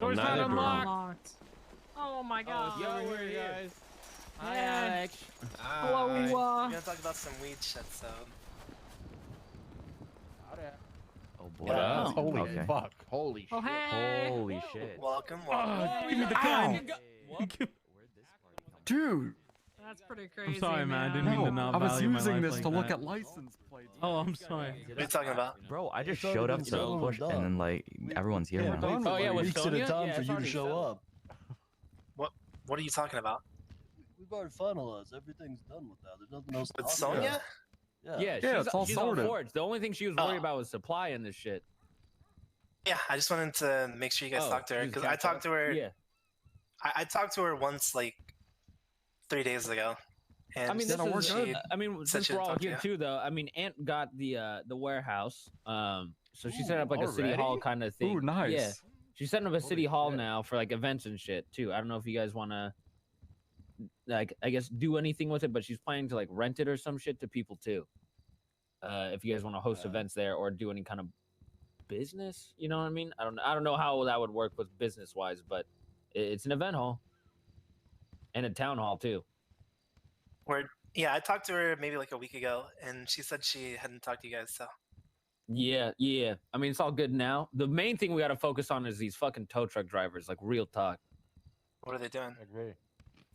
Door's not neither door. unlocked. Oh my god. Yo, we're here, guys. Hi, Alex. Hello. We're gonna talk about some weed shit, so. Oh boy. Yeah. Holy Okay. fuck. Holy shit. Oh hey. Holy shit. Welcome. Give me the gun. Dude, That's pretty crazy. I'm sorry, man. I didn't mean no, to not I was value my using life this like to look that. at license plates. Oh, I'm sorry. What are you talking about? Bro, I just It's already showed up been to settled push, and and then done. like everyone's here Yeah, now. done with Oh, yeah, like with weeks at Sonya? a time Yeah, for it's you to already show settled. up. What are you talking about? We've already finalized. Everything's done with that. There's nothing else to With talk about. Sonya? Yeah. Yeah, Yeah, she's, it's all she's sorted. on forge. The only thing she was worried Oh. about was supply in this shit. Yeah, I just wanted to make sure you guys Oh, talked to her she's because I catch talked up? to her. Yeah. I talked to her once, like 3 days ago, and I mean, Yeah, this no, is. we're she, good. I mean, said since she we're didn't all talk to here you. too, though. I mean, Aunt got the warehouse. So she set up like a city already? hall kind of thing. Ooh, nice. Yeah. She's setting up a city hall shit. now for like events and shit too. I don't know if you guys want to, like, I guess do anything with it, but she's planning to like rent it or some shit to people too. If you guys want to host events there or do any kind of business, you know what I mean? I don't know how that would work with business wise, but it's an event hall and a town hall too. yeah, I talked to her maybe like a week ago, and she said she hadn't talked to you guys. So Yeah. I mean, it's all good now. The main thing we got to focus on is these fucking tow truck drivers. Like, real talk, what are they doing? I agree.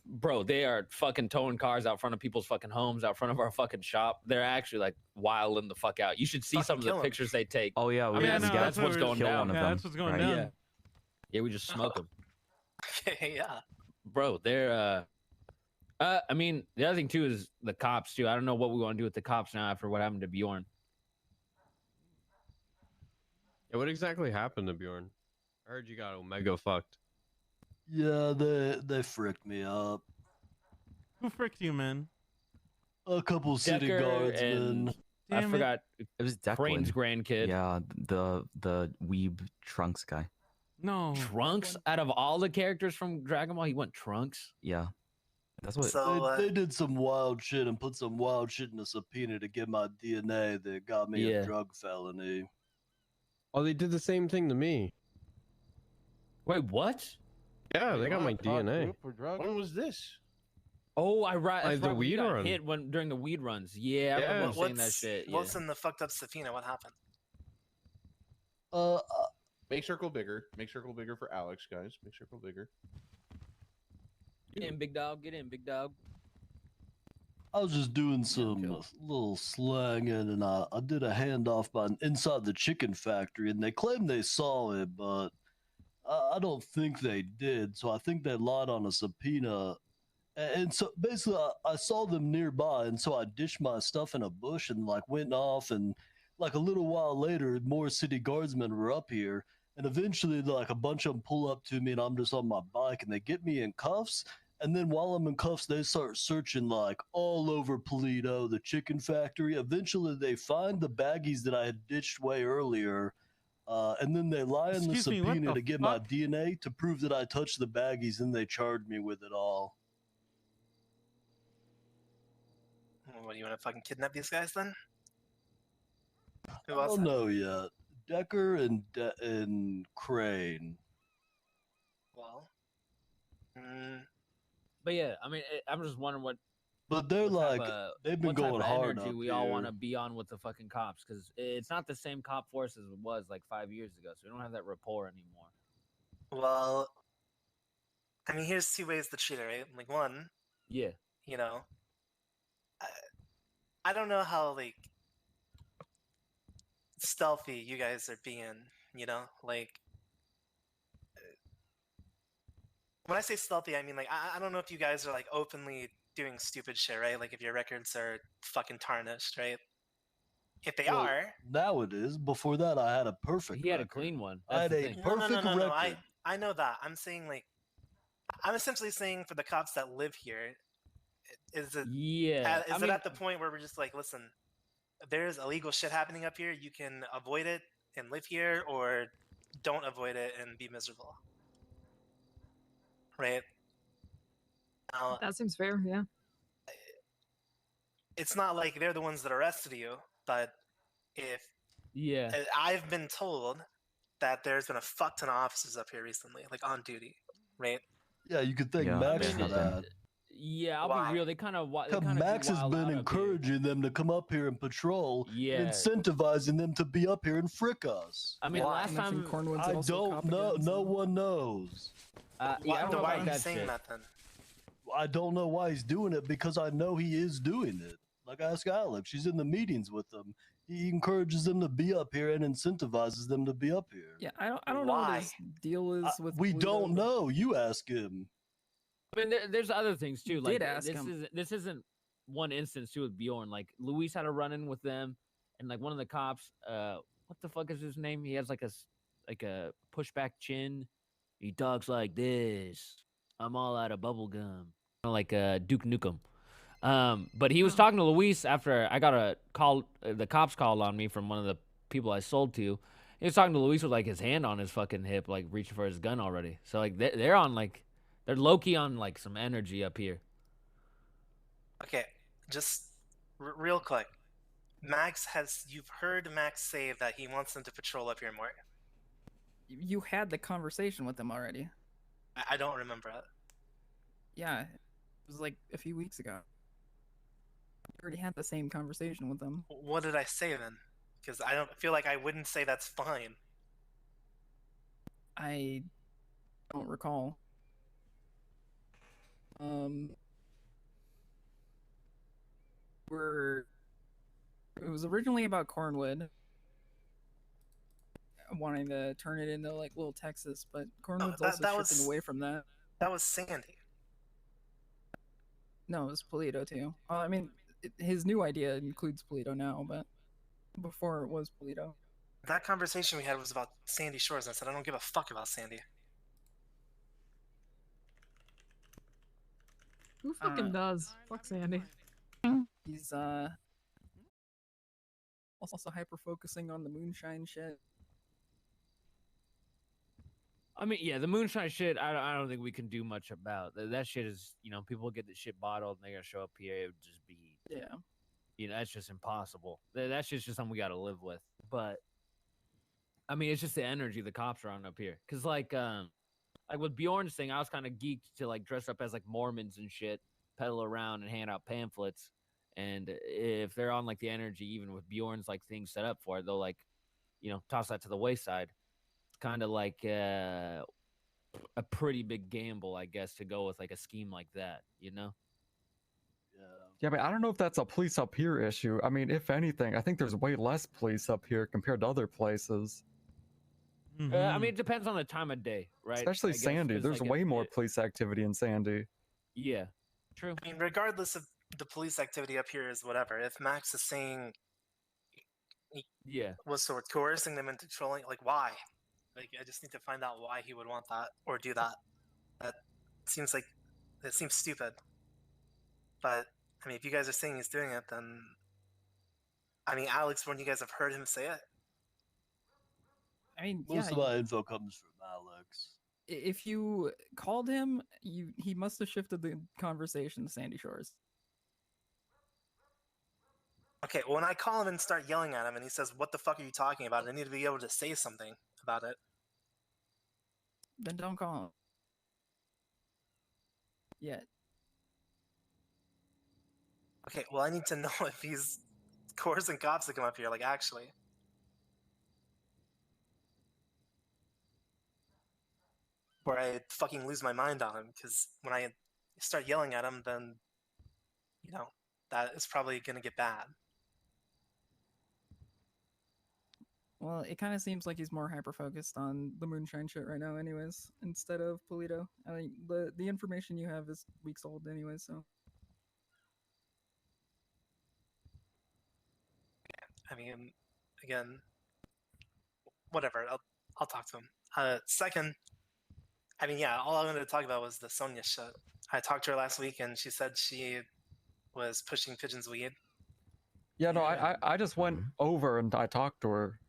bro. They are fucking towing cars out front of people's fucking homes, out front of our fucking shop. They're actually like wilding the fuck out. You should see Fucking some of the kill 'em. pictures they take. Oh yeah, we, I mean, we no, got that's what's going kill down. one of Yeah, them. that's what's going right? down. Yeah, we just smoke them, Yeah. bro. They're I mean, the other thing too is the cops too. I don't know what we want to do with the cops now after what happened to Bjorn. Yeah, what exactly happened to Bjorn? I heard you got Omega fucked. Yeah, they fricked me up. Who fricked you, man? A couple city Decker guardsmen. and I Damn it. forgot It was Crane's Declan. grandkid. Yeah, the weeb Trunks guy. No. Trunks, out of all the characters from Dragon Ball, he went Trunks. Yeah, that's what. So They did some wild shit and put some wild shit in a subpoena to get my DNA that got me Yeah. a drug felony. Oh, they did the same thing to me. Wait, what? Yeah, they got my Caught DNA. group for drugs? When was this? Oh, I right. Like That's the right, when you weed got run. hit when during the weed runs. Yeah, I Yeah. remember saying that shit. Yeah. What's in the fucked up subpoena? What happened? Uh, Make circle bigger. Make circle bigger for Alex, guys. Make circle bigger. Get in, big dog. Get in, big dog. I was just doing some little slanging, and I did a handoff by inside the chicken factory, and they claimed they saw it, but I don't think they did. So I think they lied on a subpoena. And so basically, I saw them nearby, and so I dished my stuff in a bush and like went off. And like a little while later, more city guardsmen were up here, and eventually, like a bunch of them pull up to me, and I'm just on my bike, and they get me in cuffs. And then while I'm in cuffs, they start searching like all over Polito, the chicken factory. Eventually, they find the baggies that I had ditched way earlier. And then they lie in the Excuse me, what subpoena the to get my fuck? DNA to prove that I touched the baggies, and they charged me with it all. What do you want to fucking kidnap these guys then? Who I else? don't know yet. Decker and Crane. Well, But yeah, I mean, I'm just wondering what But they're what type like, of- they've been what type going of hard energy up we all want to here. be on with the fucking cops, because it's not the same cop force as it was like 5 years ago. So we don't have that rapport anymore. well, I mean, here's two ways to treat it, right? Like one, Yeah. you know, I don't know how like stealthy you guys are being, you know, like when I say stealthy, I mean like I don't know if you guys are like openly doing stupid shit, right? Like if your records are fucking tarnished, right? If they Well, are, Now it is. Before that, I had a perfect. He had a record. clean one. I had That's the a thing. perfect no. record. I know that. I'm saying like I'm essentially saying for the cops that live here, is it Yeah. is I it mean, at the point where we're just like, listen, there's illegal shit happening up here. You can avoid it and live here, or don't avoid it and be miserable. Right? Now, That seems fair, yeah. it's not like they're the ones that arrested you, but if yeah. I've been told that there's been a fuck ton of officers up here recently, like on duty, right? Yeah, you could thank Yeah, Max man, for that. Yeah, I'll Why? be real. They kind of Max has been encouraging them to come up here and patrol, Yeah. and incentivizing them to be up here and frick us. I mean, Why? last time, Cornwood's I also don't cop know. again, No so- one knows. yeah, I don't know Why about are you that saying shit. that then? I don't know why he's doing it because I know he is doing it. Like ask Alex, she's in the meetings with them. He encourages them to be up here and incentivizes them to be up here. Yeah, I don't know what Why? his deal is with. We Polito, don't but- know. You ask him. I mean, there's other things too. You Like did ask this him. isn't one instance too with Bjorn. Like Luis had a run in with them, and like one of the cops, what the fuck is his name? He has like a pushback chin. He talks like this. I'm all out of bubble gum. Like Duke Nukem. But he was talking to Luis after I got a call. The cops called on me from one of the people I sold to. He was talking to Luis with like his hand on his fucking hip, like reaching for his gun already. So like they're on like they're low key on like some energy up here. Okay, just real quick. You've heard Max say that he wants them to patrol up here more. You had the conversation with him already. I don't remember it. Yeah, it was like a few weeks ago. You already had the same conversation with them. What did I say then? Because I don't feel like I wouldn't say that's fine. I don't recall. It was originally about Cornwood wanting to turn it into like Little Texas, but Cornwood's that also was- shifting away from that. That was Sandy. No, it was Polito too. I mean, his new idea includes Polito now, but before it was Polito. That conversation we had was about Sandy Shores, and I said I don't give a fuck about Sandy. Who fucking does? Fuck Sandy. He's also hyper focusing on the moonshine shit. I mean, yeah, the moonshine shit. I don't think we can do much about that. Shit is, you know, people get the shit bottled and they're gonna show up here. It would just be, Yeah. you know, that's just impossible. That's just something we got to live with. But I mean, it's just the energy the cops are on up here. Cause like with Bjorn's thing, I was kind of geeked to like dress up as like Mormons and shit, pedal around and hand out pamphlets. And if they're on like the energy, even with Bjorn's like thing set up for it, they'll like, you know, toss that to the wayside. It's kind of like a pretty big gamble, I guess, to go with like a scheme like that, you know? Yeah, but I don't know if that's a police up here issue. I mean, if anything, I think there's way less police up here compared to other places. I mean, it depends on the time of day, right? Especially I guess, Sandy. 'cause, There's like, way more police activity in Sandy. Yeah, true. I mean, regardless of the police activity up here is whatever. If Max is saying Yeah. was sort of coercing them into trolling, like why? Like I just need to find out why he would want that or do that. That seems stupid. But I mean, if you guys are saying he's doing it, then I mean, Alex, when you guys have heard him say it, I mean, Most yeah, of my info comes from Alex. if you called him, he must have shifted the conversation to Sandy Shores. okay, when I call him and start yelling at him, and he says, "What the fuck are you talking about?" I need to be able to say something about it. Then don't call him. Yet. Okay, well, I need to know if he's coercing cops to come up here, like actually. Or I fucking lose my mind on him, because when I start yelling at him, then, you know, that is probably gonna get bad. Well, it kind of seems like he's more hyper focused on the moonshine shit right now, anyways, instead of Polito. I mean, the information you have is weeks old, anyway. So I mean, again, whatever. I'll talk to him. Second, I mean, yeah, all I wanted to talk about was the Sonia shit. I talked to her last week, and she said she was pushing Pigeon's weed. Yeah, no, I just went over and I talked to her.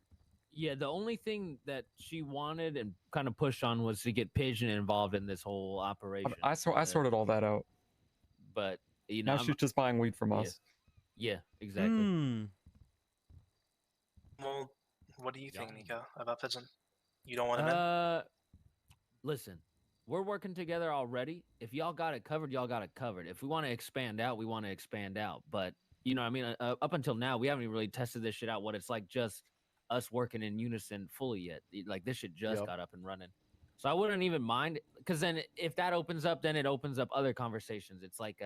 Yeah, the only thing that she wanted and kind of pushed on was to get Pigeon involved in this whole operation. I sorted all that out. But you know, Now she's just buying weed from yeah. us. Yeah, exactly. Hmm. Well, what do you think, Yeah. Nico, about Pigeon? You don't want him in? Listen, we're working together already. If y'all got it covered, y'all got it covered. If we want to expand out, we want to expand out. But you know what I mean? Up until now, we haven't even really tested this shit out, what it's like just us working in unison fully yet. Like, this shit just got up and running. So I wouldn't even mind, because then if that opens up, then it opens up other conversations. It's like,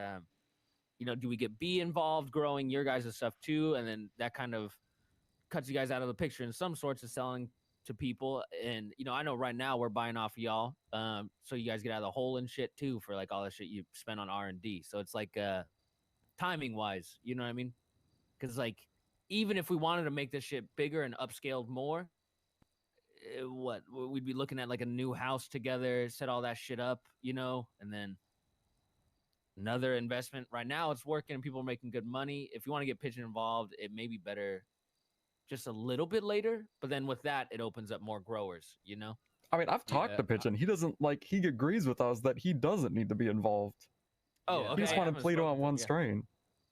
you know, do we get B involved growing your guys' stuff too? And then that kind of cuts you guys out of the picture in some sorts of selling to people. And, you know, I know right now we're buying off of y'all. So you guys get out of the hole and shit too for like all the shit you spend on R&D. So it's like, timing wise, you know what I mean? Because like, even if we wanted to make this shit bigger and upscaled more, what we'd be looking at like a new house together, set all that shit up, you know, and then another investment. Right now it's working, people are making good money. If you want to get Pigeon involved, it may be better just a little bit later, but then with that it opens up more growers, you know. I mean, I've talked to Pigeon. He doesn't like. He agrees with us that he doesn't need to be involved. Oh, he okay. just wanted Polito on one strain.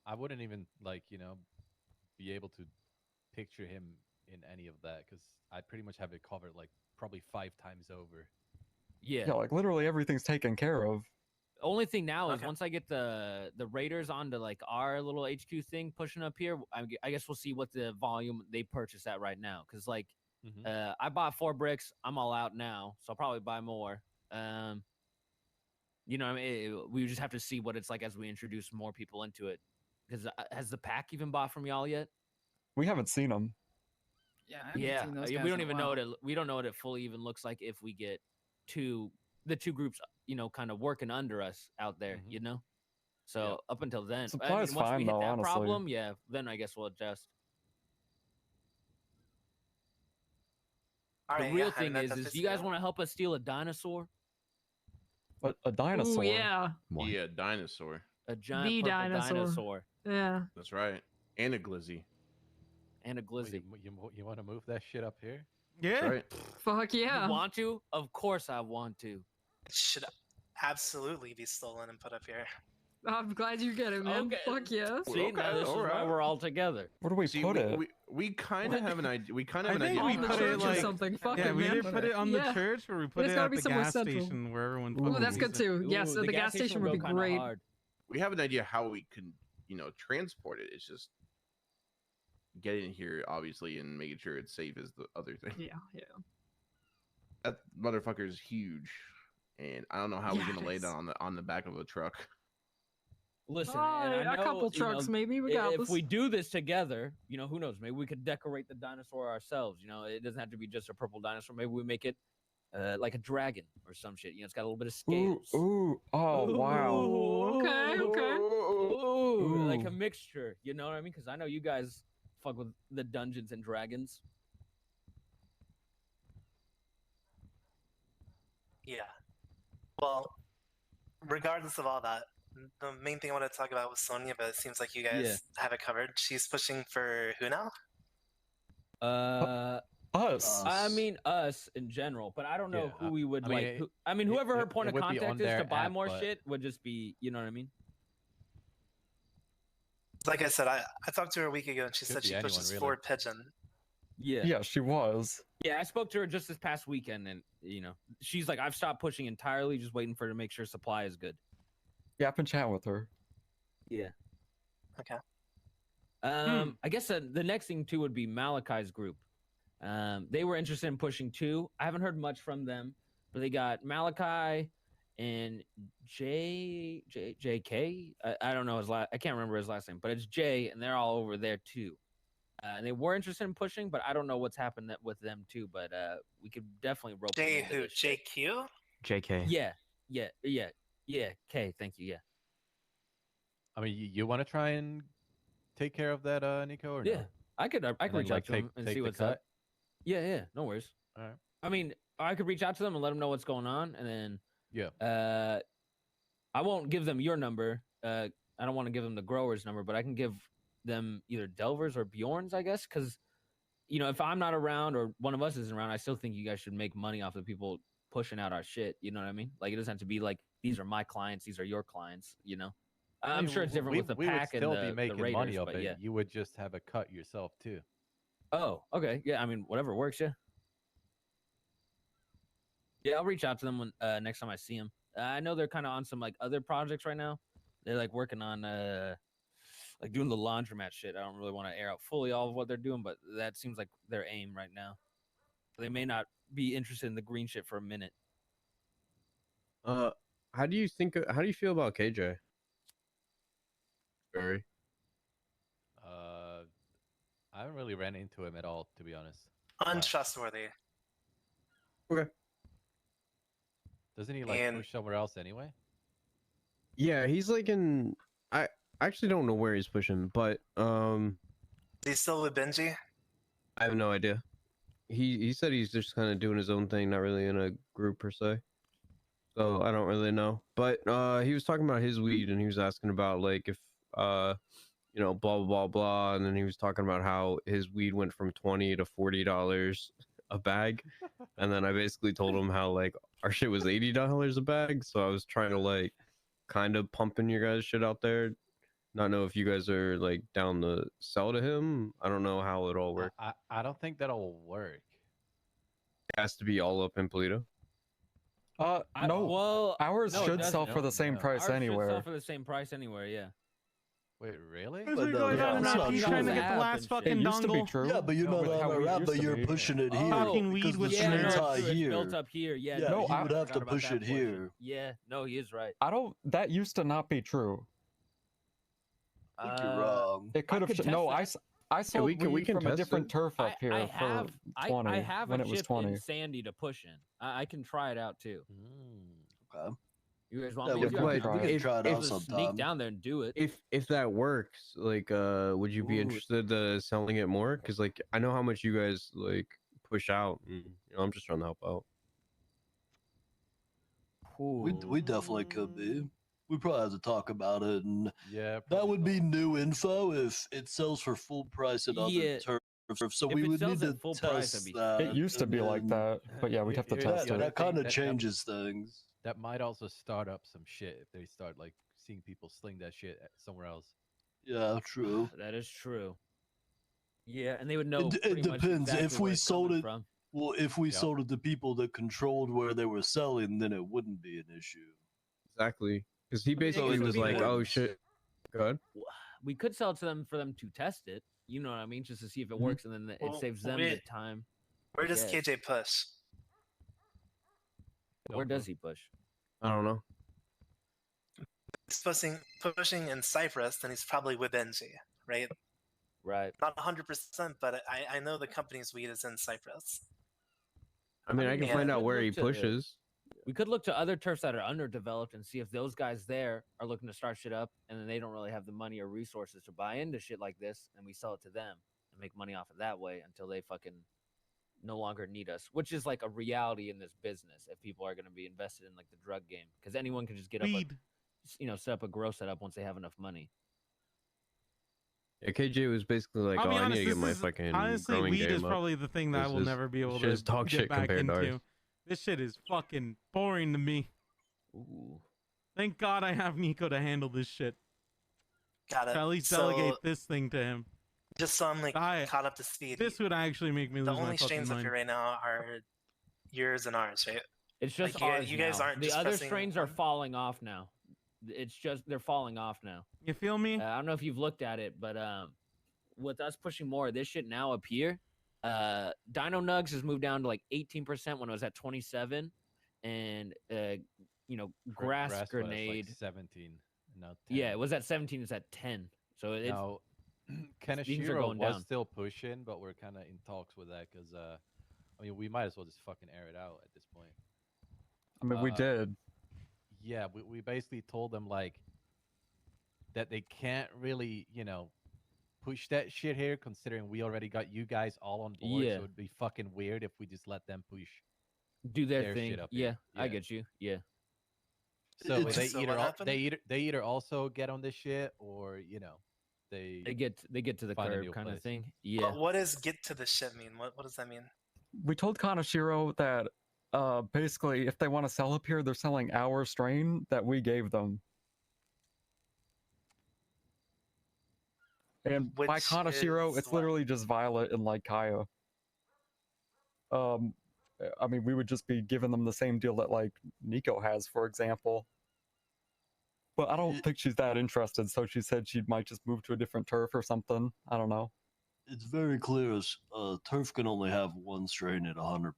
I wouldn't even like, you know, be able to picture him in any of that because I pretty much have it covered like probably 5 times over. Yeah, like literally everything's taken care of. Only thing now is once I get the Raiders onto like our little HQ thing pushing up here, I guess we'll see what the volume they purchase at right now. Because like I bought 4 bricks, I'm all out now, so I'll probably buy more. You know what I mean? We just have to see what it's like as we introduce more people into it. Because has the pack even bought from y'all yet? We haven't seen them. Yeah, I haven't seen those guys we don't in a even know while. what we don't know what it fully even looks like if we get the two groups, you know, kind of working under us out there, you know. So up until then, Supply's once fine we hit though, that honestly. problem, yeah, then I guess we'll adjust. All The right, real yeah, thing and that's is you guys want to help us steal a dinosaur? A dinosaur? Ooh, yeah. Yeah, dinosaur. A giant The purple dinosaur. dinosaur. Yeah. That's right. And a glizzy. And a glizzy. You want to move that shit up here? That's right. Fuck yeah. You want to? Of course I want to. It should absolutely be stolen and put up here. I'm glad you get it, man. Okay. Fuck yeah. See, now this is why we're all together. Where do we See, put it? we kind of have an idea. We kind of have I an think idea. we put it like something. Fuck yeah, it, we man. either put it on the Yeah. church or we But put it's it gotta at be the somewhere gas central. station where everyone. Ooh, that's good too. Yes, Ooh, the gas station would be kinda great. hard. We have an idea how we can, you know, transport it. It's just getting here, obviously, and making sure it's safe is the other thing. Yeah, yeah. That motherfucker is huge, and I don't know how we're Yeah, gonna lay it that on the back of a truck. Listen, Oh, and I a know, couple you know, trucks maybe, if regardless. we do this together, you know, who knows? Maybe we could decorate the dinosaur ourselves. You know, it doesn't have to be just a purple dinosaur. Maybe we make it like a dragon or some shit. You know, it's got a little bit of Ooh, scales. ooh, oh wow. Ooh, okay, okay. Ooh, like Ooh. a mixture. You know what I mean? Because I know you guys fuck with the Dungeons and Dragons. Yeah. Well, regardless of all that, the main thing I wanted to talk about was Sonya, but it seems like you guys have it covered. She's pushing for who now? Us. I mean, us in general, but I don't know Yeah, who we would I mean, like. I mean, whoever her point it of would be on contact is to their buy app, more but- shit would just be, you know what I mean? Like I said, I talked to her a week ago, and she Could said be she anyone, pushes really. Ford Pigeon. Yeah. Yeah, she was. Yeah, I spoke to her just this past weekend, and you know, she's like, I've stopped pushing entirely, just waiting for her to make sure supply is good. Yeah, I've been chatting with her. Yeah. Okay. I guess the next thing too would be Malachi's group. They were interested in pushing too. I haven't heard much from them, but they got Malachi and JK. I don't know his last. I can't remember his last name, but it's J, and they're all over there too. And they were interested in pushing, but I don't know what's happened with them too. But we could definitely rope them J into who? this shit. JQ? JK. Yeah. K, thank you. Yeah. I mean, you want to try and take care of that, Nico? Or Yeah, no? I could And then, reach out like, to them and see the what's cut? up. Yeah, no worries. All right. I mean, I could reach out to them and let them know what's going on, and then Yeah. I won't give them your number. I don't want to give them the grower's number, but I can give them either Delver's or Bjorn's, I guess, because you know, if I'm not around or one of us isn't around, I still think you guys should make money off the people pushing out our shit. You know what I mean? Like, it doesn't have to be like these are my clients, these are your clients. You know, I I'm mean, sure it's different with the we pack would still and the be making Raiders, money off but it. yeah. You would just have a cut yourself too. Oh, okay. Yeah, I mean, whatever works. Yeah. Yeah, I'll reach out to them when next time I see them. I know they're kind of on some like other projects right now. They're like working on like doing the laundromat shit. I don't really want to air out fully all of what they're doing, but that seems like their aim right now. They may not be interested in the green shit for a minute. How do you feel about KJ? Barry? I haven't really ran into him at all, to be honest. Untrustworthy. Okay. Doesn't he like push somewhere else anyway? Yeah, he's like in. I actually don't know where he's pushing, but Is he still with Benji? I have no idea. He said he's just kind of doing his own thing, not really in a group per se. So I don't really know. But he was talking about his weed, and he was asking about like if you know, blah blah blah blah, and then he was talking about how his weed went from $20 to $40 a bag, and then I basically told him how like our shit was $80 a bag. So I was trying to like kind of pumping your guys' shit out there. Not know if you guys are like down to sell to him. I don't know how it all works. I don't think that'll work. It has to be all up in Polito. No. Well, ours no, it should doesn't. sell for the same price Ours should anywhere. sell for the same price anywhere. Yeah. Wait, really? But no, on that's and not off, he's true. trying to get the App last and fucking It used to be dongle. true. Yeah, but you're No, not but how on a it wrap, used but to you're be. pushing it here. Talking weed because with the Yeah, Snare. streets no, are it's here. built up here. Yeah, Yeah, No, he I would have to forgot about push that it portion. here. Yeah, no, he is right. I don't. That used to not be true. I think you're wrong. It could have. could No, test I saw we can from a test different it. turf up here I for have, 20 I have when a it was chip 20. in Sandy to push in. I can try it out too. Okay. You guys want Yeah, me we to? can I try could it. Try it out just sneak sometime. down there and do it. If that works, like, would you be Ooh. interested selling it more? Because like I know how much you guys like push out, and you know I'm just trying to help out. We definitely could be. We probably have to talk about it, and Yeah, that would be new info if it sells for full price at other Yeah. turf. So If we it would sells need at to full price, test that'd be- that. It used to and be like then- that, but yeah, we'd have to Here's test the Yeah, other it. that kind of thing, changes things. That might also start up some shit if they start like seeing people sling that shit somewhere else. Yeah, true. That is true. Yeah, and they would know. It pretty much depends. exactly If where we it's sold coming it, from. well, if we Yeah. sold it to people that controlled where they were selling, then it wouldn't be an issue. Exactly, because he it basically could was be like, like- "Oh shit, good." We could sell it to them for them to test it. You know what I mean? Just to see if it Mhm. works, and then it Well, saves them the wait. time. Where does Yes. KJ push? Where does he push? I don't know. He's pushing in Cyprus, then he's probably with Benji, right? Right. Not 100%, but I know the company's weed is in Cyprus. I mean, I can yeah, find we out could where look he to- pushes. We could look to other turfs that are underdeveloped and see if those guys there are looking to start shit up, and then they don't really have the money or resources to buy into shit like this, and we sell it to them and make money off it that way until they fucking no longer need us, which is like a reality in this business if people are going to be invested in like the drug game, because anyone can just get up, Weed. set up a grow setup once they have enough money. Yeah, KJ was basically like, I'll "Oh, be I honest, need to get this my is- fucking honestly, growing weed game is up." probably the thing that I This will is- never be able shit is to dog get shit back compared to into. ours. This shit is fucking boring to me. Ooh. Thank God I have Nico to handle this shit. Got it. To at least So, delegate this thing to him. just so I'm like I- caught up to speed. This would actually make me the lose my only fucking strains up mind. here right now are yours and ours, right? It's just Like, you- ours you guys now. aren't The just other pressing strains are one? falling off now. It's just they're falling off now. You feel me? I don't know if you've looked at it, but with us pushing more of this shit now up here, Dino Nugs has moved down to like 18% when it was at 27, and Grass was, like, Grenade. 17. Now 10. Yeah, it was at 17. It's at 10. So it's Now, things are Kanashiro going was down. still pushing, but we're kind of in talks with that because, I mean, we might as well just fucking air it out at this point. I mean, we did. Yeah, we basically told them like that they can't really, push that shit here, considering we already got you guys all on board. Yeah. So it'd be fucking weird if we just let them push. do their their thing. shit up Yeah, here. I Yeah. get you. Yeah. So It's- they So either what happened? they either also get on this shit, or they They get to the Find a curb new kind of place. thing. But Yeah. what does get to the shit mean? What does that mean? We told Kanashiro that basically if they want to sell up here, they're selling our strain that we gave them. And by Which Kanashiro, is it's what? literally just Violet and like Kaya. I mean, we would just be giving them the same deal that like Nico has, for example. But I don't think she's that interested, so she said she might just move to a different turf or something. I don't know. It's very clear. Turf can only have one strain at 100%.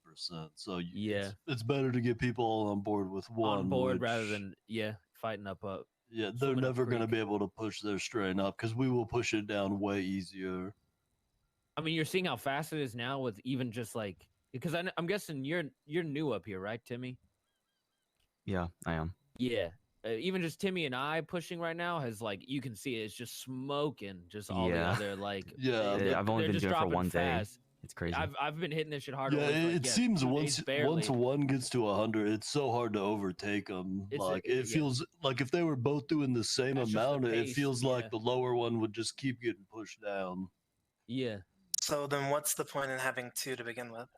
So Yeah. it's better to get people all on board with one. On board rather which- than fighting up. Yeah, they're swimming never going to creek. be able to push their strain up because we will push it down way easier. I mean, you're seeing how fast it is now with even just like because I'm guessing you're new up here, right, Timmy? Yeah, I am. Yeah. Even just Timmy and I pushing right now has like you can see it's just smoking. Just all the Yeah. other like I've only they're been just doing it for dropping one day. fast. It's crazy. I've been hitting this shit harder. Yeah, with, like, it seems 2 once days barely. once one gets to 100, it's so hard to overtake them. It's Like it yeah. feels like if they were both doing the same That's just the amount, it pace, feels yeah. like the lower one would just keep getting pushed down. Yeah. So then, what's the point in having two to begin with?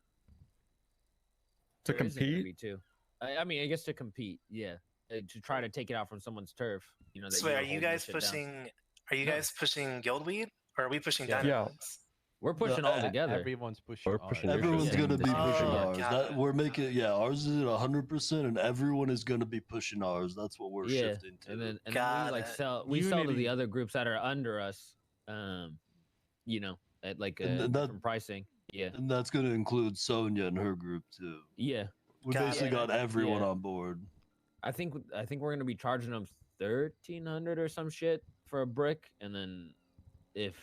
To There isn't gonna compete? be two. I mean, I guess to compete, yeah, to try to take it out from someone's turf. You know. That So wait, you're are you holding guys this shit down. pushing? Are you No. guys pushing Guildweed, or are we pushing Yeah. Diamonds? We're pushing all together. Everyone's pushing. We're ours. pushing Everyone's Yeah. gonna be pushing Oh, ours. got That it, we're got making it. yeah, ours is at 100%, and everyone is gonna be pushing ours. That's what we're Yeah, shifting to. and then we Got like it. sell sell to the Unity. other groups that are under us. You know, at like And that- different pricing. Yeah. And that's gonna include Sonia and her group too. Yeah. We Got basically it. got everyone Yeah. on board. I think we're gonna be charging them 1,300 or some shit for a brick, and then if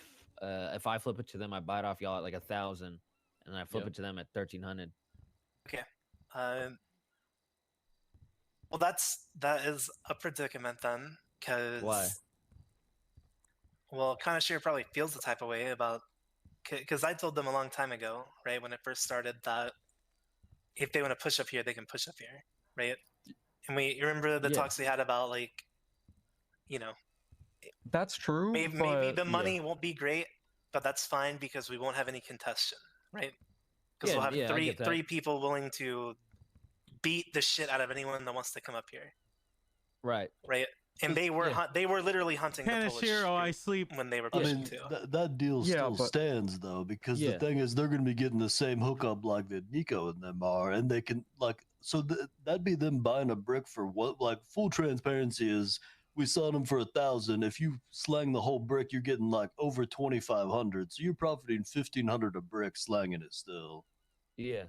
I flip it to them, I buy it off y'all at like 1,000, and I flip Yep. it to them at 1,300. Well, that is a predicament then, because Why? Well, kind of sure probably feels the type of way about because I told them a long time ago, right when it first started, that if they want to push up here, they can push up here, right? And you remember the Yeah. talks we had about like, you know, That's true. maybe but the money won't be great, but that's fine because we won't have any contention, right? Because Yeah, we'll have yeah, I get that. three people willing to beat the shit out of anyone that wants to come up here, Right. right? And they were Yeah. they were literally hunting the Polish Kanashiro, I group sleep. when they were I pushing mean, too. that deal Yeah, still but- stands though, because Yeah. the thing is, they're going to be getting the same hookup like that Nico and them are, and they can like so that'd be them buying a brick for what? Like full transparency is we sell them for 1,000. If you slang the whole brick, you're getting like over 2,500, so you're profiting 1,500 a brick slanging it still. Yeah.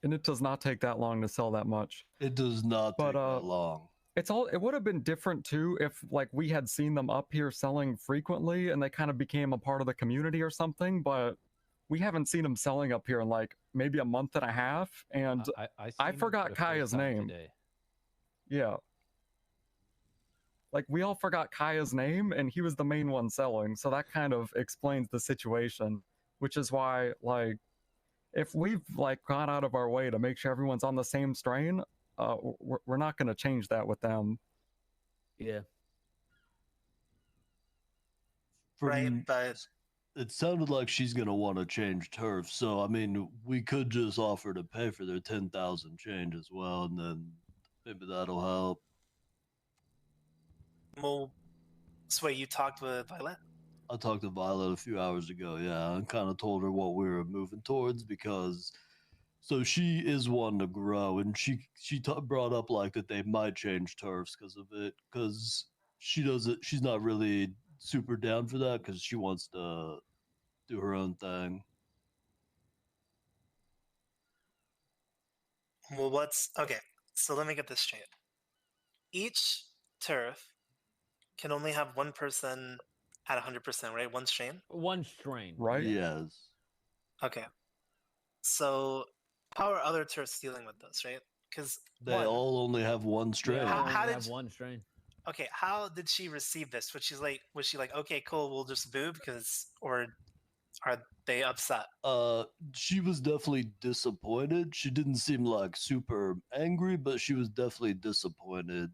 and it does not take that long to sell that much. It does not But, take that long. It would have been different too if like we had seen them up here selling frequently and they kind of became a part of the community or something, but we haven't seen them selling up here in like maybe a month and a half, and I I seen it forgot for the first Kaya's time name. today. yeah. Like we all forgot Kaya's name and he was the main one selling, so that kind of explains the situation, which is why like if we've like gone out of our way to make sure everyone's on the same strain, we're not going to change that with them. Yeah. Right, but It sounded like she's gonna want to change turf, so I mean, we could just offer to pay for their 10,000 change as well, and then maybe that'll help. well, so wait, you talked with Violet? I talked to Violet a few hours ago, yeah, and kind of told her what we were moving towards because, so she is one to grow, and she brought up like that they might change turfs because of it, because she's not really super down for that because she wants to do her own thing. Well, okay? So let me get this straight. Each turf can only have one person at 100%, right? One strain. One strain. Right? Yes. Okay. So how are other turfs dealing with this, right? Because They all only have one strain. Yeah, How- only how did have you- one strain. okay, how did she receive this? Was she like, okay, cool, we'll just boo or are they upset? She was definitely disappointed. She didn't seem like super angry, but she was definitely disappointed.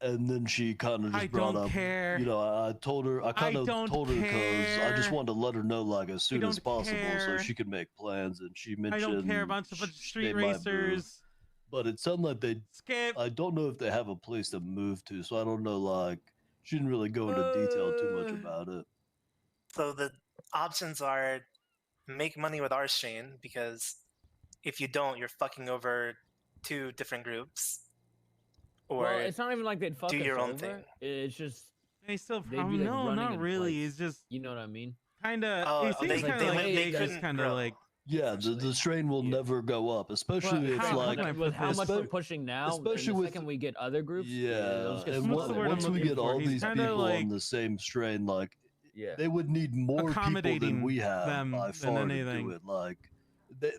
And then she kind of just I brought don't up, care. you know, I told her, I kind of don't told her because I just care. wanted to let her know like as soon as don't possible care. so she could make plans. And she I mentioned don't care about a bunch of street racers. but it sounded like they. Skip. I don't know if they have a place to move to, so I don't know. Like, she didn't really go into detail too much about it. So the options are make money with our strain, because if you don't, you're fucking over 2 different groups. Or Well, it's not even like they'd fuck do us your own over. thing. It's just They still they'd probably be like no, running not in really. place. It's just You know what I mean? kind of. Oh, It seems they- kind they of like may- they they just couldn't kind grow. of like. Yeah, the essentially. strain will Yeah. never go up, especially if how- how like can I with put how this? much we're Espe- pushing now, and especially the with- second we get other groups, yeah, those get and What's the word I'm once we looking get for? all He's these kinda people like- on the same strain, like yeah. they would need more people Accommodating than we have them by than far to anything. do it. Like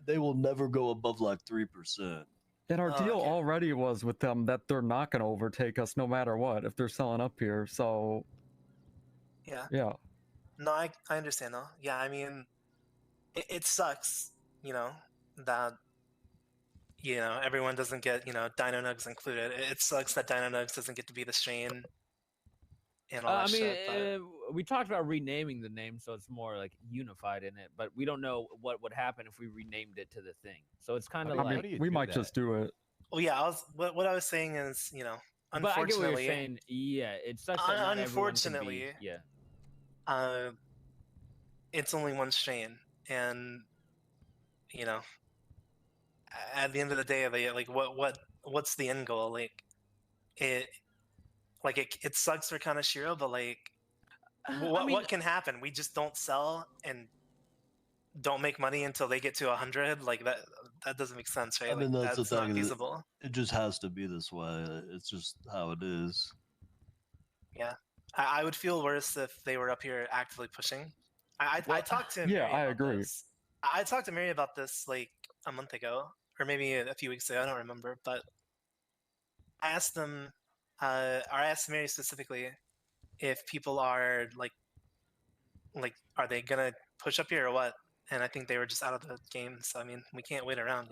they will never go above like 3%. And our Oh, deal okay. already was with them that they're not going to overtake us no matter what if they're selling up here. So Yeah. yeah, No, I understand though. Yeah, I mean, it sucks, that everyone doesn't get Dino Nugs included. It sucks that Dino Nugs doesn't get to be the strain and all that I mean, shit. But we talked about renaming the name so it's more like unified in it, but we don't know what would happen if we renamed it to the thing. So it's kind of How do you- like. how do you we do might that? just do it. well, yeah, what I was saying is, But I get what unfortunately, you're saying. Yeah, it sucks. That not everyone can be- unfortunately, yeah. it's only one strain, and at the end of the day, like what's the end goal? It sucks for Kanashiro, but what can happen? We just don't sell and don't make money until they get to 100. Like that doesn't make sense, right? I mean, Like, that's the that's not thing. feasible. It just has to be this way. It's just how it is. Yeah, I would feel worse if they were up here actively pushing. I talked to Yeah, Mary I about agree. this. I talked to Mary about this like a month ago, or maybe a few weeks ago. I don't remember, but I asked them, or I asked Mary specifically, if people are like, are they gonna push up here or what? And I think they were just out of the game. So I mean, we can't wait around,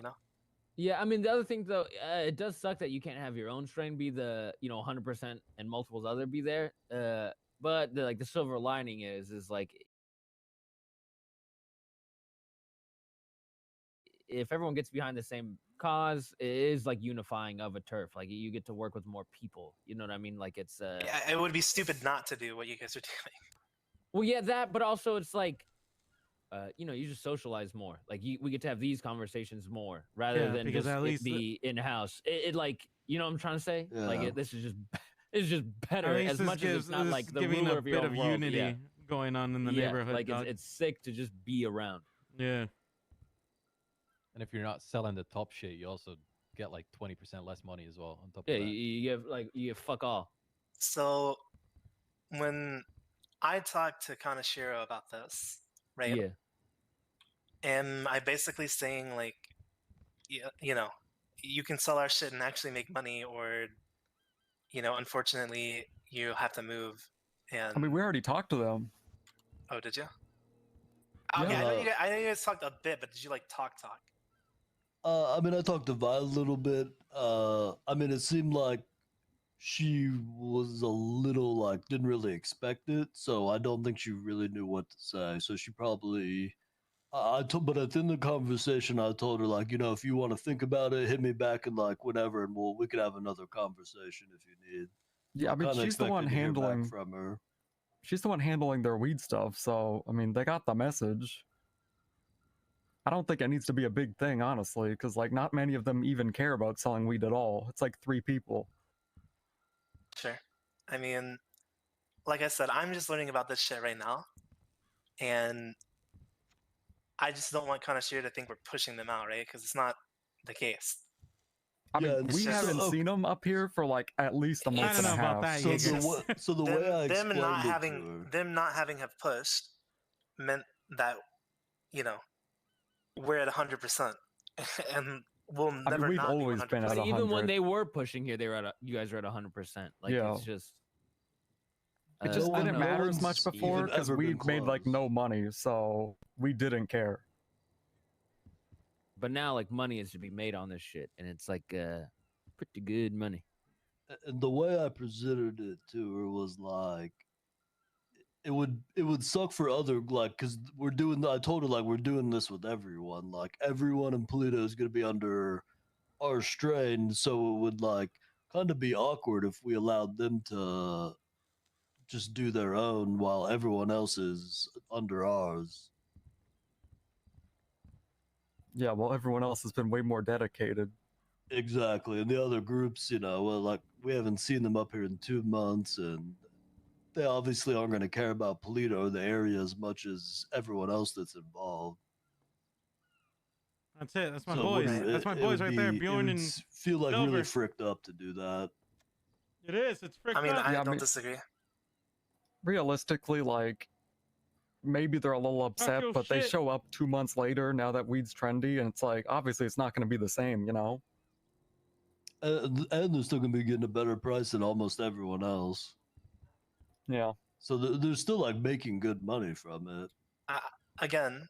Yeah, I mean the other thing though, it does suck that you can't have your own strain be the 100% and multiples other be there. But the silver lining is like if everyone gets behind the same cause, it is like unifying of a turf. Like you get to work with more people. You know what I mean? Like it's Yeah, it would be stupid not to do what you guys are doing. well, yeah, that, but also it's like you just socialize more. Like we get to have these conversations more rather Yeah, than because just at least the- be in house. It like you know what I'm trying to say? Like Yeah. this is just it's just better At least as this much as gives- it's not this like is the giving ruler a of your bit own of world. unity Yeah. going on in the Yeah, neighborhood. like dog. it's sick to just be around. Yeah. And if you're not selling the top shit, you also get like 20% less money as well on top Yeah, of that. you give fuck all. So when I talked to Kanashiro about this, right? Yeah. Am I basically saying like, you can sell our shit and actually make money, or, unfortunately, you have to move. And I mean, we already talked to them. oh, did you? Okay, Yeah. I know you guys talked a bit, but did you like talk? I mean, I talked to Vi a little bit. I mean, it seemed like she was a little like didn't really expect it, so I don't think she really knew what to say. So she probably, but at the end of the conversation, I told her like, if you want to think about it, hit me back and like whatever, and we could have another conversation if you need. Yeah, I mean, kinda she's the one expected to hear back handling. from her. She's the one handling their weed stuff. So I mean, they got the message. I don't think it needs to be a big thing, honestly, because like not many of them even care about selling weed at all. It's like 3 people. Sure. I mean, like I said, I'm just learning about this shit right now, and I just don't want Kanashiro to think we're pushing them out, right? Because it's not the case. I mean, Yeah, we it's just- haven't seen them up here for like at least a I month don't and a know about half. that, So yeah, the, guys. so the way I them explained not it having to her, them not having have pushed meant that we're at 100%, and we'll I never mean, we've not always be 100%. been at But even when 100. they were pushing here, they were you guys were at 100%. Like Yeah. it's just It just no one- didn't no matter as much one's before even because ever we been made like close. no money, so we didn't care. but now like money is to be made on this shit, and it's like pretty good money. And the way I presented it to her was like it would suck for other like because I told her like we're doing this with everyone, like everyone in Pluto is going to be under our strain, so it would like kind of be awkward if we allowed them to just do their own while everyone else is under ours. Yeah, well, everyone else has been way more dedicated. Exactly, and the other groups, well, like we haven't seen them up here in 2 months, and they obviously aren't going to care about Polito or the area as much as everyone else that's involved. That's it. That's my So it boys. wouldn't- That's my it boys would right there, be- it Bjorn would and feel like really Delver. fricked up to do that. It is. It's fricked I mean, up. I Yeah, I don't mean- disagree. Realistically, like, maybe they're a little upset, your but they shit. show up 2 months later now that weed's trendy, and it's like, obviously it's not going to be the same, you know? And they're still going to be getting a better price than almost everyone else. Yeah. So they're still like making good money from it. Again,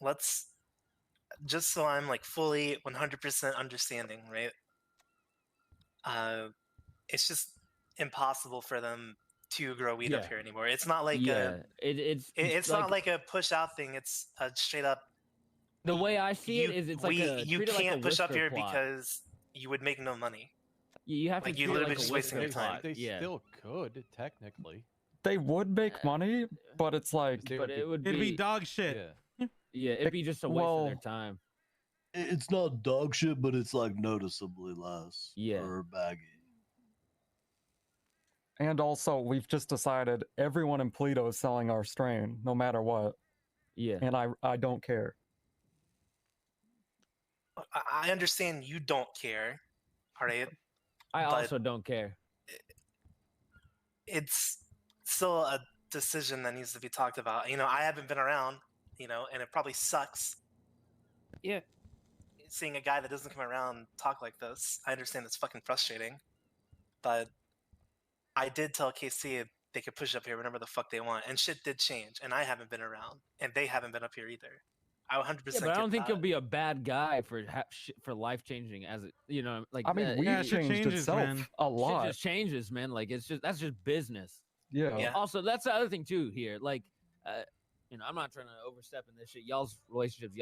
let's just so I'm like fully 100% understanding, right? It's just impossible for them to grow weed up Yeah. here anymore. It's not like yeah, it's not like a push out thing. It's a straight up. the way I see it is it's like you treat it like a can't push up Whisker here plot. because you would make no money. You have to like, you treat it literally like a just wasting your Whisker time. plot. They Yeah, still could technically. They would make money, but it's like, They but it would It'd be be dog shit. Yeah. yeah, it'd be just a waste of their Well, time. It's not dog shit, but it's like noticeably less. Yeah. Per baggie. and also we've just decided everyone in Polito is selling our strain, no matter what, Yeah, and I don't care. I understand you don't care, all right? I but- also don't care. It's still a decision that needs to be talked about. You know, I haven't been around, and it probably sucks. Yeah. Seeing a guy that doesn't come around talk like this, I understand it's fucking frustrating. But I did tell KC they could push up here whenever the fuck they want, and shit did change. And I haven't been around, and they haven't been up here either. I 100%. Yeah, but I don't get think that. you'll be a bad guy for life changing as it, like I mean, weed Yeah, shit changed changes, itself man. a shit lot. just changes, man. Like that's just business. Yeah. Yeah. Also, that's the other thing too here. Like, I'm not trying to overstep in this shit. Y'all's relationship.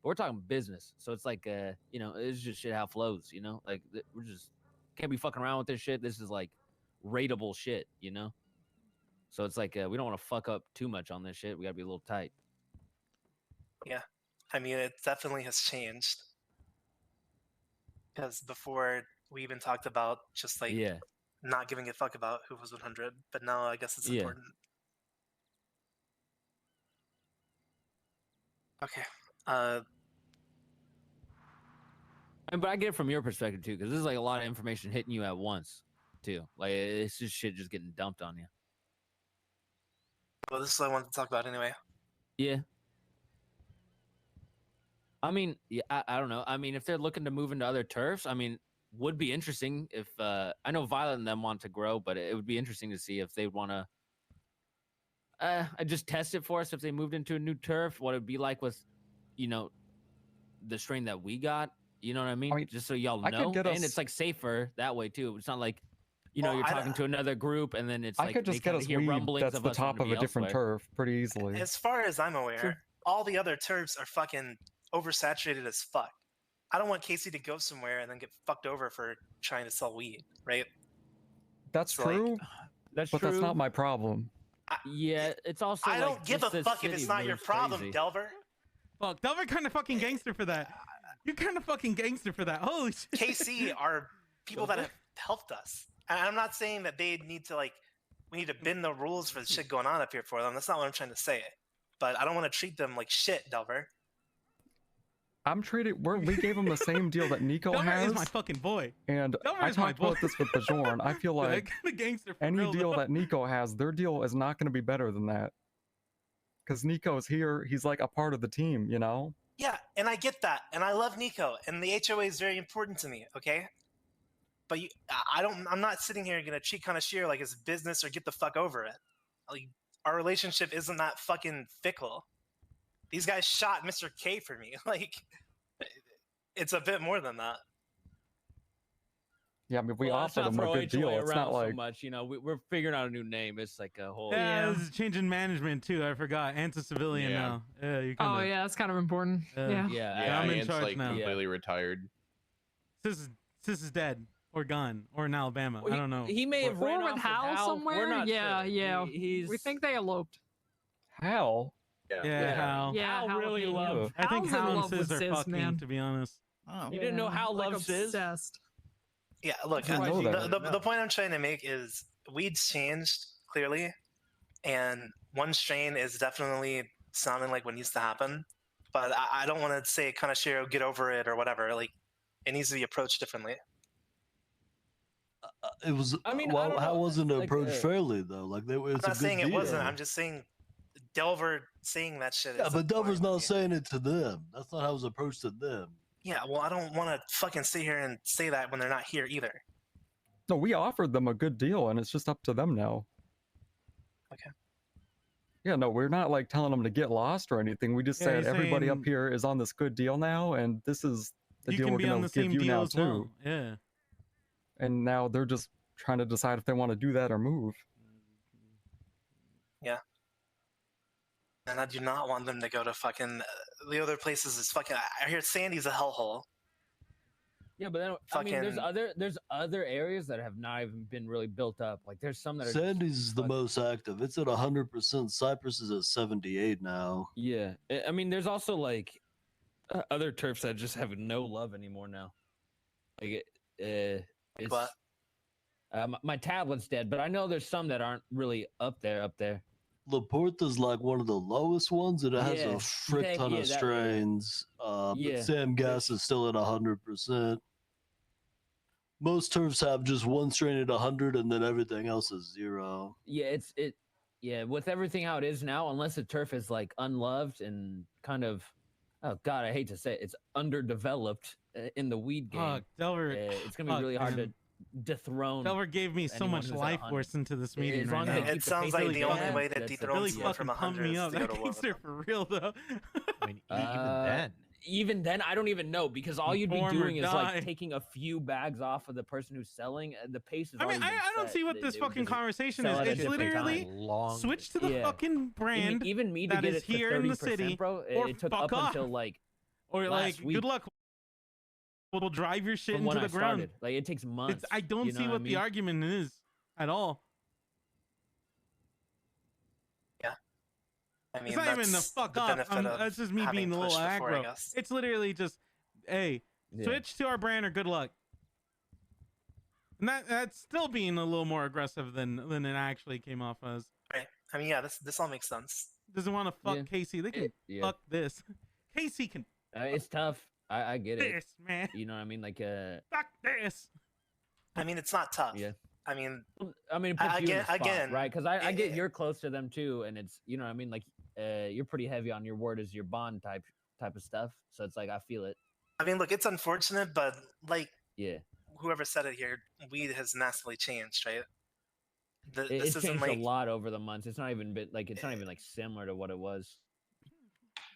But we're talking business, so it's like, it's just shit how it flows. Like we're just can't be fucking around with this shit. This is like rateable shit, So it's like we don't want to fuck up too much on this shit. We gotta be a little tight. I mean, it definitely has changed. Because before we even talked about just like Yeah. not giving a fuck about who was 100, but now I guess it's Yeah. important. Okay. But I get it from your perspective too, because this is like a lot of information hitting you at once, too. Like it's just shit just getting dumped on you. Well, this is what I wanted to talk about anyway. Yeah. I mean, yeah, I don't know. I mean, if they're looking to move into other turfs, I mean, would be interesting if I know Violet and them want to grow, but it would be interesting to see if they want to just test it for us if they moved into a new turf, what it'd be like with, the strain that we got. You know what I mean? Just so y'all I could know. get And us- it's like safer that way too. It's not like, Well, you're I- talking to another group and then it's I like could they just get kinda us hear weed rumblings that's of the us top wanting of to a be different elsewhere. turf pretty easily. As far as I'm aware, all the other turfs are fucking oversaturated as fuck. I don't want Casey to go somewhere and then get fucked over for trying to sell weed, right? That's So, like, true, That's but true. that's not my problem. Yeah, it's also. I like, don't give a just the fuck if it's city not your moves problem, crazy. Delver. Fuck, Delver kind of fucking gangster for that. You're kind of fucking gangster for that. Holy shit. KC are people that have helped us. And I'm not saying that they need to we need to bend the rules for the shit going on up here for them. That's not what I'm trying to say. But I don't want to treat them like shit, Delver. I'm treating. We gave him the same deal that Nico Delver has, is my fucking boy. and Delver I is my talked about boy. this with Bajoran. I feel Yeah, like kind of gangster for any real, deal though. that Nico has, their deal is not going to be better than that. Because Nico's here, he's like a part of the team, you know? Yeah, and I get that. And I love Nico. And the HOA is very important to me, okay? But I'm not sitting here gonna cheat connoisseur like it's business or get the fuck over it. Like, our relationship isn't that fucking fickle. These guys shot Mr. K for me. Like, it's a bit more than that. Yeah, I mean, we Well, let's offered not him a throw good deal. HOA It's around not like. so much. We're figuring out a new name. It's like a whole. Yeah, this is changing management too. I forgot. Ant's a civilian Yeah. now. Yeah, you Oh kinda, yeah, that's kind of important. Yeah. Yeah, I'm in Ant's charge like now. completely retired. Sis is dead or gone or in Alabama. I don't know. He may have ran Or off with Hal We're somewhere. not Yeah, sure. yeah. He's. We think they eloped. Hal? Yeah, Hal. Yeah, Hal Hal really hates loved. him. I think Hal's in Hal and love with Sis are Sis, fucking, man. to be honest. Oh, You didn't know how like loves Sis? obsessed. Yeah, look, I didn't know that. the point I'm trying to make is weed's changed clearly, and one strain is definitely sounding like what needs to happen. But I don't want to say Kanashiro, get over it or whatever. Like, it needs to be approached differently. It was. I mean, I well, don't how know, wasn't it like, approached fairly though? Like, I'm it's a not good saying it deal. wasn't. I'm just saying Delver saying that shit. Yeah, is but Delver's annoying not me. saying it to them. That's not how it was approached to them. Yeah, well, I don't want to fucking sit here and say that when they're not here either. No, we offered them a good deal, and it's just up to them now. Okay. Yeah, no, we're not like telling them to get lost or anything. We just Yeah, said you're everybody up saying here is on this good deal now, and this is the You deal can we're be on gonna the give same you deal now as too. well. Yeah. And now they're just trying to decide if they want to do that or move. Yeah. And I do not want them to go to fucking the other places. Is fucking. I hear Sandy's a hellhole. Yeah, but then I mean, Fucking- there's other areas that have not even been really built up. Like there's some that are. Sandy's the most active. It's at 100%. Cypress is at 78 now. Yeah, I mean, there's also like other turfs that just have no love anymore now. Like it's What? My tablet's dead, but I know there's some that aren't really up there. Laporta's like one of the lowest ones, and it has Yeah, a frick ton yeah, of that- yeah. strains. Yeah. But Sam Gas is still at 100%. Most turfs have just one strain at 100, and then everything else is 0. Yeah, yeah, with everything how it is now, unless the turf is like unloved and kind of, oh god, I hate to say it, it's underdeveloped in the weed game. Fuck, Delver. It's gonna be fuck, really hard man. to dethrone. Delver gave me so anyone much who's at life 100. force into this As meeting long right as they now. keep It sounds like the only way that that's really dethrones you from fucking pumped 100 me is up. to go That to war with gangster them. for real though. I mean, Even then, I don't even know because all you'd be Inform or doing is die. like taking a few bags off of the person who's selling. And the pace is. I mean, already been I don't set. see what They- this they would fucking just conversation sell is. at a It's different literally time. long. switch to the Yeah. fucking brand Even me to that get is it to here in the 30%, city, bro. or It took fuck up off. until like or last like week good luck. Will drive your shit from into when the I ground. started. Like it takes months. I don't you know see what I the mean? argument is at all. I mean, It's not even the that's fuck the off. benefit of That's just me having being a little pushed before, I aggro. guess. It's literally just, hey, Yeah. switch to our brand or good luck. And that's still being a little more aggressive than it actually came off as. Right. I mean, yeah, this all makes sense. Doesn't want to fuck Yeah. Casey. They can Yeah. fuck this. Casey can It's tough. I get it. this, man. You know what I mean? Like Fuck this. I mean, it's not tough. Yeah. I mean, it puts you in the spot, again, right? Because I get eh, you're close to them too, and it's you know what I mean. Like you're pretty heavy on your word as your bond type of stuff. So it's like I feel it. I mean, look, it's unfortunate, but like Yeah. whoever said it here, weed has massively changed, right? It's This isn't changed like a lot over the months. It's not even bit like it's not even like similar to what it was.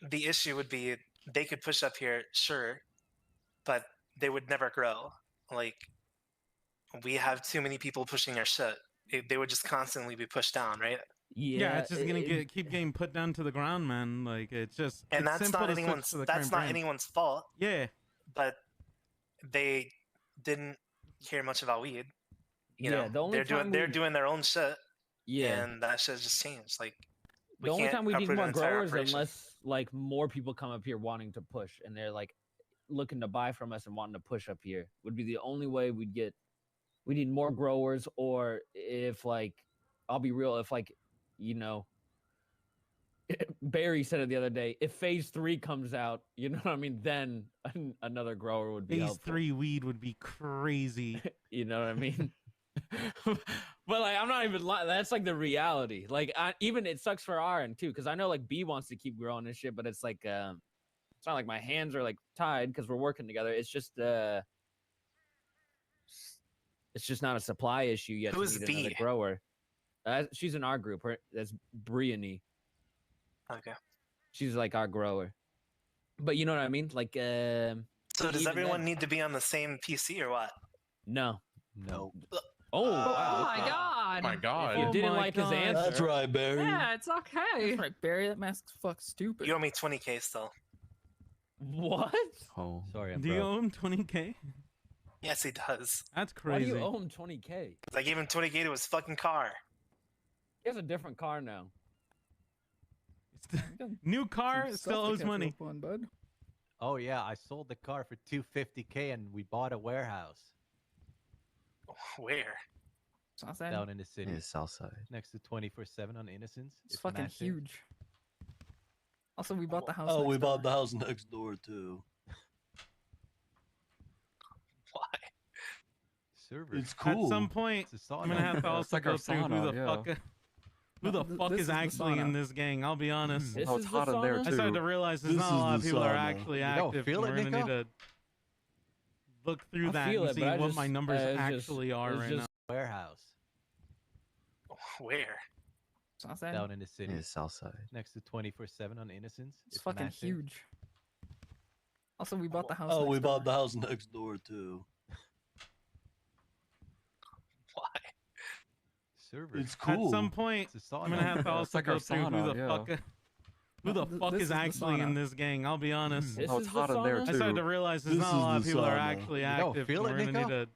the issue would be they could push up here, sure, but they would never grow. Like we have too many people pushing our shit. They would just constantly be pushed down, right? Yeah, it's just gonna keep getting put down to the ground, man. Like it's just And it's that's simple not to switch anyone's to the that's current not brand. anyone's fault. Yeah, But they didn't care much about weed. You Yeah, know, the only time they're we- doing their own shit. Yeah. And that shit just changed. Like The only can't time we need uproot more an entire growers operation. unless like more people come up here wanting to push and they're like looking to buy from us and wanting to push up here would be the only way we need more growers. Or if like I'll be real, if like you know Barry said it the other day, if phase 3 comes out, you know what I mean, then another grower would be phase helpful. 3 weed would be crazy. You know what I mean? But like I'm not even lying. That's like the reality. Like even it sucks for our end too, because I know like B wants to keep growing and shit, but it's like it's not like my hands are like tied because we're working together. It's just not a supply issue yet. Who is to need another B? grower? She's in our group. That's Briony. Okay. She's like our grower. But you know what I mean? Like So does even everyone then- need to be on the same PC or what? No. No. Oh, Oh wow. my god. My God. If you Oh didn't my like his God. answer. That's right, Barry. Yeah, it's okay. That's right, Barry. That mask's fuck stupid. You owe me 20K still. What? Oh. Sorry, I'm Do you broke. owe him 20K? Yes, he does. That's Why do crazy. you owe him 20K? I gave him 20K to his fucking car. He has a different car now. New car Some still stuff to owes catch money. up on, bud. Oh yeah, I sold the car for $250K and we bought a warehouse Where? Southside. down in the city, Yeah, south side. next to 24/7 on Innocence. It's fucking massive. huge. Also, we bought the house. Oh, next we bought door. the house next door too. Why? Server. It's cool. At some point, It's a I'm gonna sauna. have to It's also like go our through who sauna, the yeah. fuck. Who the No, fuck this is is the actually in sauna. this gang? I'll be honest. This Oh, is it's the hot in there, sauna? I started too. to realize there's This not a is lot of the people that are sauna. actually You don't active. feel and it, we're gonna need Nico? to look through I that feel and it, see but I what just- my numbers it's just- actually are it's right just- Warehouse Where? Southside. down in the city, Yeah, south side. next to 24/7 on Innocence. It's fucking massive. huge. Also, we bought the house. Oh, next we door. bought the house next door too. Why? Server. It's cool. At some point, It's a sauna. I'm gonna have to It's also like go our through who sauna, the yeah. fuck. Who the Th- fuck this is is the actually in sauna. this gang? I'll be honest. This Oh, is it's the hot in there, sauna? I started to too. realize there's This not a is lot of the people that are sauna. actually You don't active. feel and it, we're gonna need Nico? to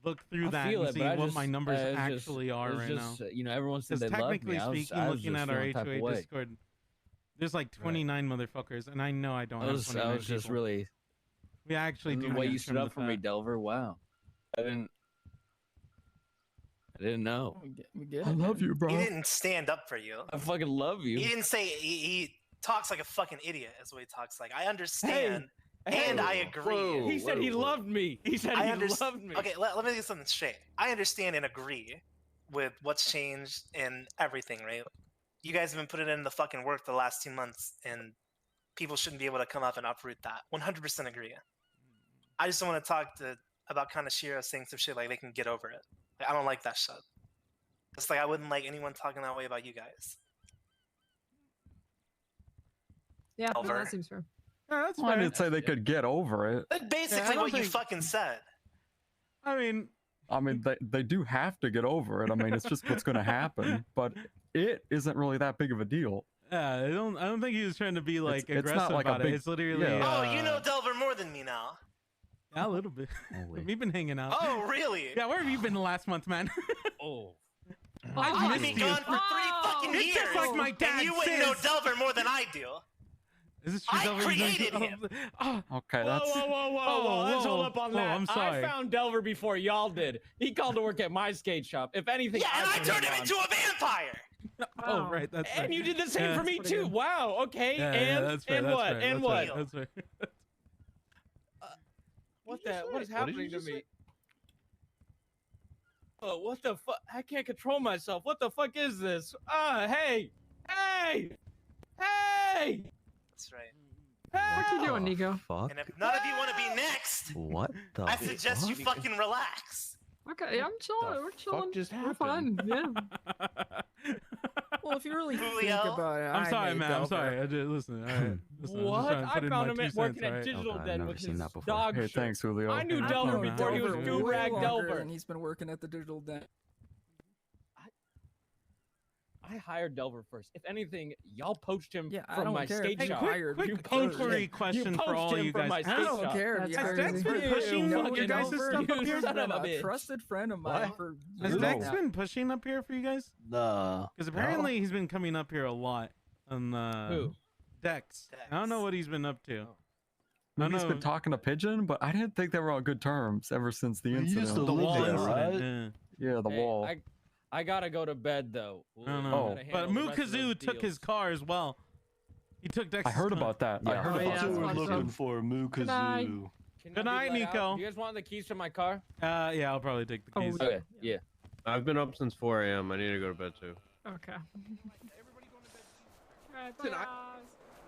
look through I that feel and it, see but I what just, my numbers it's just- actually are it's right just, now. You know, everyone said Because they loved me. technically I was, speaking, I was looking just at our feeling type of HOA way. Discord, there's like 29 motherfuckers, and I know I don't I have was 29 just people. really. We actually do. The way need you to stood trim up the for me, fat. Delver. Wow. I didn't know. We get I it, love man. you, bro. He didn't stand up for you. I fucking love you. He didn't say he talks like a fucking idiot. Is what he talks like. I understand, Hey, and I agree. Whoa, he said he loved me. He said I he understand. loved me. Okay, let me get something straight. I understand and agree with what's changed and everything, right? You guys have been putting in the fucking work the last 2 months, and people shouldn't be able to come up and uproot that. 100% agree. I just don't want to talk about Kanashiro saying some shit like they can get over it. Like, I don't like that shit. It's like I wouldn't like anyone talking that way about you guys. Yeah, no, Over. that seems fair. Yeah, that's Well, I fair. didn't say they could get over it. That's basically don't what you think- fucking said. I mean, I mean, they do have to get over it. I mean, it's just what's going to happen. But it isn't really that big of a deal. yeah, I don't think he was trying to be like It's not aggressive like a about big- it. It's literally. yeah. Oh, you know Delver more than me now. Yeah, a little bit. Holy. We've been hanging out. Oh, really? Yeah, where have you been the last month, man? Oh. I've missed been you. gone for 3 fucking It's years. just like my dad and you wouldn't know says. Delver more than I do. Is this true? I Delver? created him. Oh, Okay, that's. Whoa, let's hold up on whoa, that. I'm sorry. I found Delver before y'all did. He called to work at my skate shop. If anything, Yeah, and I put turned him him on. into a vampire. oh, right. That's right. And you did the same Yeah, for that's me pretty too. good. Wow. Okay. Yeah, and that's fair, and that's what? fair, and that's what? fair, That's fair. What the? What is What did you happening to just me? say? Oh, what the fuck? I can't control myself. What the fuck is this? Hey, hey, hey, That's right. What you hey! doing, Nico? Fuck. And if none of you want to be next, What the? I suggest you fuck? fucking relax. Okay, yeah, I'm chilling. The We're fuck chilling. just We're fun. Yeah. Well, if you really think Julio? about it, I'm sorry, made man. I'm Delver. sorry. I just listen. All right. Listen, I'm just What? trying to I put in found my him 2 at working cents, all at right? Digital God, I've Den never with seen his that before. dog Hey, shirt. thanks, Julio. I knew I've Delver known before he was Delver do way rag longer, Delver. and he's been working at the digital den. I hired Delver first. If anything, y'all poached him Yeah, I from don't my care if skate you shop. hired quick you inquiry first. question you for all poached him you from guys. my I skate don't I don't shop. care if That's you Has hired Dex him. been pushing No, you guys' Delver stuff up is here? Son of a a bitch. trusted friend of mine What? for Has years Dex now. been pushing up here for you guys? Nah. Because apparently he's been coming up here a lot on Who? Dex. I don't know what he's been up to. Maybe he's know. been talking to Pigeon, but I didn't think they were on good terms ever since the He used incident. to The live wall there, incident. right? Yeah, the Hey, wall. I gotta go to bed though. I don't We know. gotta But handle the rest of those Mukazoo took his deals. car as well. He took Dex's I heard car. about that. I Yeah. heard Oh, about yeah, That's that. what we're that's looking awesome. for, night. Mukazu. Can Good I night, be let out? Nico. You guys want the keys to my car? Yeah, I'll probably take the Oh, keys. yeah. Okay. Yeah. I've been up since 4 a.m. I need to go to bed too. Okay. Alright, bye, Did I- guys.